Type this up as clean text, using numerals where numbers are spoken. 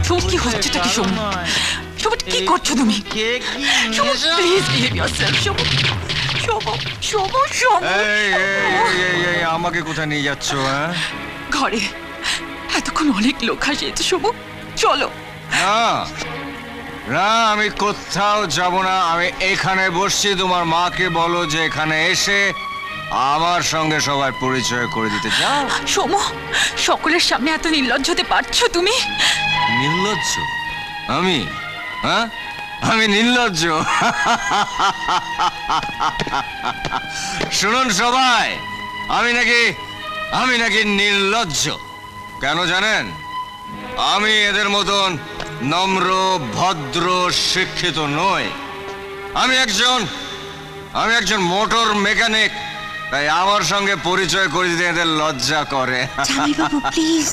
সোম কি হচ্ছেটা কি সোম? সোম কি করছো তুমি? সোম প্লিজ বিহেভ ইয়োরসেলফ সোম। সোম সোম সোম। এই আমাকে কোথায় নিয়ে যাচ্ছ? হ্যাঁ ঘরে এতক্ষণ অনেক লোক হাসিয়েছে সোম, চলো। না না, আমি কোথাও যাব না। আমি এখানে বসছি। তোমার মাকে বলো যে এখানে এসে আমার সঙ্গে সবার পরিচয় করে দিতে চাও। সোম, সকলের সামনে এত নির্লজ্জ হতে পারছো তুমি? নির্লজ্জ? আমি? হ্যাঁ আমি নির্লজ্জ? শুনুন সবাই, আমি নাকি নির্লজ্জ। কেন জানেন? আমি এদের মতন নম্র, ভদ্র, শিক্ষিত নই। আমি একজন মোটর মেকানিক। তাই আমার সঙ্গে পরিচয় করে দিতে এদের লজ্জা করে। জামাইবাবু প্লিজ।